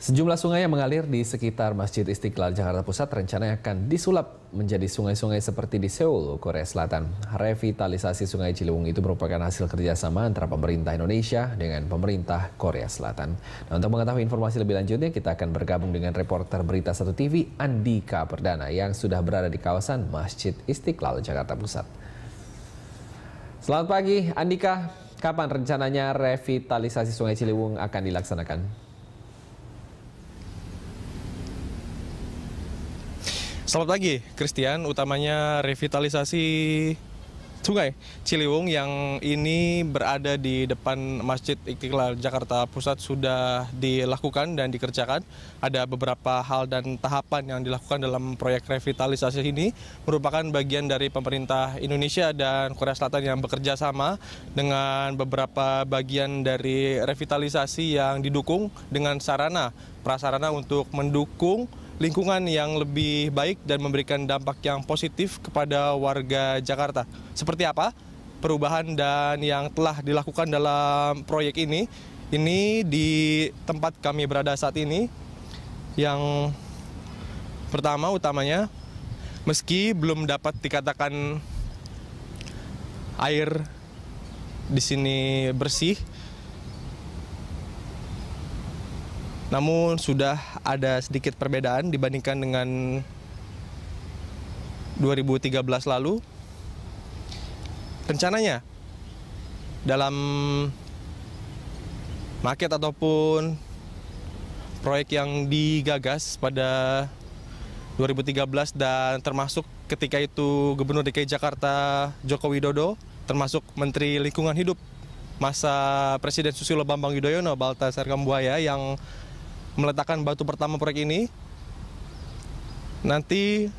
Sejumlah sungai yang mengalir di sekitar Masjid Istiqlal Jakarta Pusat rencananya akan disulap menjadi sungai-sungai seperti di Seoul, Korea Selatan. Revitalisasi Sungai Ciliwung itu merupakan hasil kerjasama antara pemerintah Indonesia dengan pemerintah Korea Selatan. Nah, untuk mengetahui informasi lebih lanjutnya, kita akan bergabung dengan reporter Berita 1 TV Andika Perdana yang sudah berada di kawasan Masjid Istiqlal Jakarta Pusat. Selamat pagi, Andika. Kapan rencananya revitalisasi Sungai Ciliwung akan dilaksanakan? Selamat pagi, Christian. Utamanya revitalisasi Sungai Ciliwung yang ini berada di depan Masjid Istiqlal Jakarta Pusat sudah dilakukan dan dikerjakan. Ada beberapa hal dan tahapan yang dilakukan dalam proyek revitalisasi ini merupakan bagian dari pemerintah Indonesia dan Korea Selatan yang bekerja sama dengan beberapa bagian dari revitalisasi yang didukung dengan sarana prasarana untuk mendukung lingkungan yang lebih baik dan memberikan dampak yang positif kepada warga Jakarta. Seperti apa perubahan dan yang telah dilakukan dalam proyek ini di tempat kami berada saat ini. Yang pertama utamanya, meski belum dapat dikatakan air di sini bersih, namun sudah ada sedikit perbedaan dibandingkan dengan 2013 lalu. Rencananya dalam maket ataupun proyek yang digagas pada 2013 dan termasuk ketika itu Gubernur DKI Jakarta Joko Widodo, termasuk Menteri Lingkungan Hidup masa Presiden Susilo Bambang Yudhoyono, Baltasar Kambuaya, yang meletakkan batu pertama proyek ini. Nanti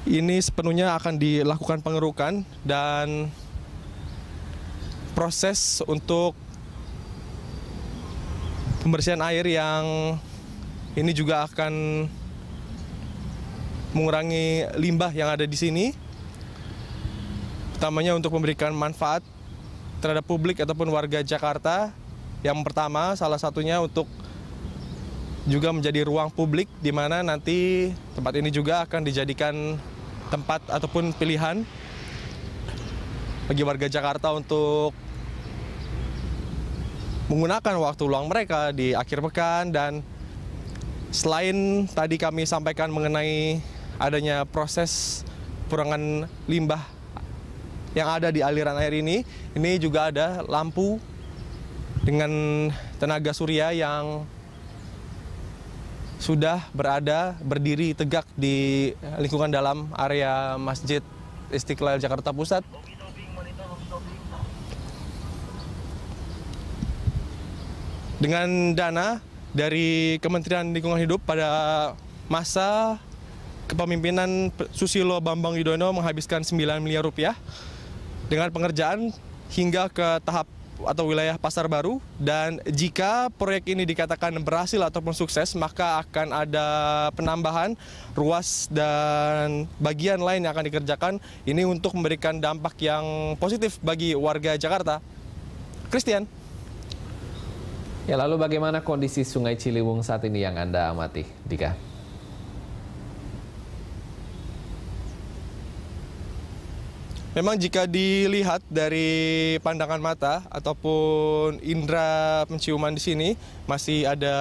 ini sepenuhnya akan dilakukan pengerukan dan proses untuk pembersihan air yang ini juga akan mengurangi limbah yang ada di sini, utamanya untuk memberikan manfaat terhadap publik ataupun warga Jakarta. Yang pertama, salah satunya untuk juga menjadi ruang publik di mana nanti tempat ini juga akan dijadikan tempat ataupun pilihan bagi warga Jakarta untuk menggunakan waktu luang mereka di akhir pekan. Dan selain tadi kami sampaikan mengenai adanya proses pengurangan limbah yang ada di aliran air ini juga ada lampu dengan tenaga surya yang sudah berdiri tegak di lingkungan dalam area Masjid Istiqlal Jakarta Pusat. Dengan dana dari Kementerian Lingkungan Hidup pada masa kepemimpinan Susilo Bambang Yudhoyono menghabiskan 9 miliar rupiah dengan pengerjaan hingga ke tahap atau wilayah Pasar Baru. Dan jika proyek ini dikatakan berhasil ataupun sukses, maka akan ada penambahan ruas dan bagian lain yang akan dikerjakan ini untuk memberikan dampak yang positif bagi warga Jakarta. Christian. Ya, lalu bagaimana kondisi Sungai Ciliwung saat ini yang Anda amati, Dika? Memang jika dilihat dari pandangan mata ataupun indera penciuman di sini, masih ada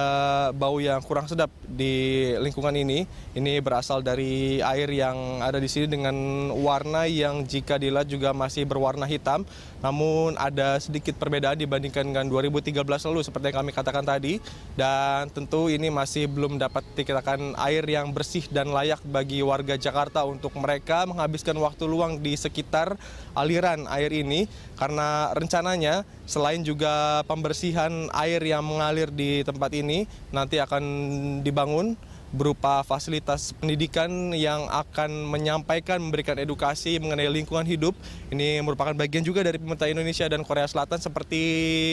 bau yang kurang sedap di lingkungan ini. Ini berasal dari air yang ada di sini dengan warna yang jika dilihat juga masih berwarna hitam. Namun ada sedikit perbedaan dibandingkan dengan 2013 lalu seperti yang kami katakan tadi. Dan tentu ini masih belum dapat dikatakan air yang bersih dan layak bagi warga Jakarta untuk mereka menghabiskan waktu luang di sekitar aliran air ini, karena rencananya selain juga pembersihan air yang mengalir di tempat ini, nanti akan dibangun berupa fasilitas pendidikan yang akan menyampaikan, memberikan edukasi mengenai lingkungan hidup. Ini merupakan bagian juga dari pemerintah Indonesia dan Korea Selatan, seperti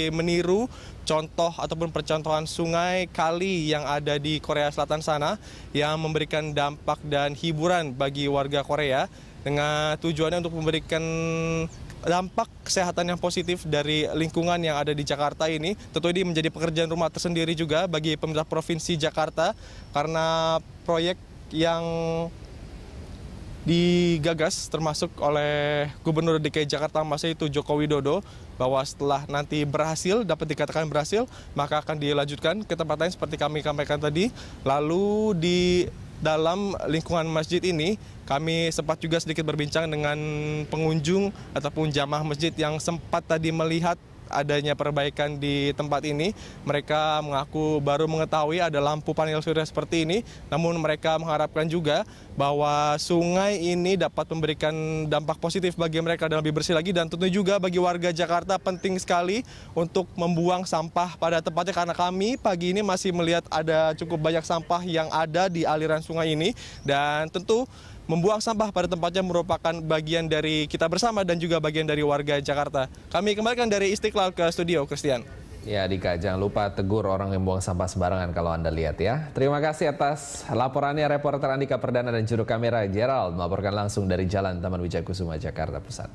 meniru contoh ataupun percontohan sungai, kali yang ada di Korea Selatan sana yang memberikan dampak dan hiburan bagi warga Korea, dengan tujuannya untuk memberikan dampak kesehatan yang positif dari lingkungan yang ada di Jakarta ini. Tentu ini menjadi pekerjaan rumah tersendiri juga bagi pemerintah Provinsi Jakarta, karena proyek yang digagas termasuk oleh Gubernur DKI Jakarta masa itu Joko Widodo, bahwa setelah nanti berhasil, dapat dikatakan berhasil, maka akan dilanjutkan ke tempat lain seperti kami sampaikan tadi. Lalu di dalam lingkungan masjid ini, kami sempat juga sedikit berbincang dengan pengunjung ataupun jamaah masjid yang sempat tadi melihat adanya perbaikan di tempat ini. Mereka mengaku baru mengetahui ada lampu panel surya seperti ini, namun mereka mengharapkan juga bahwa sungai ini dapat memberikan dampak positif bagi mereka dan lebih bersih lagi. Dan tentu juga bagi warga Jakarta penting sekali untuk membuang sampah pada tempatnya, karena kami pagi ini masih melihat ada cukup banyak sampah yang ada di aliran sungai ini, dan tentu membuang sampah pada tempatnya merupakan bagian dari kita bersama dan juga bagian dari warga Jakarta. Kami kembalikan dari Istiqlal ke studio, Christian. Ya Dika, jangan lupa tegur orang yang buang sampah sembarangan kalau Anda lihat ya. Terima kasih atas laporannya reporter Andika Perdana dan juru kamera Gerald melaporkan langsung dari Jalan Taman Wijaya Kusuma, Jakarta Pusat.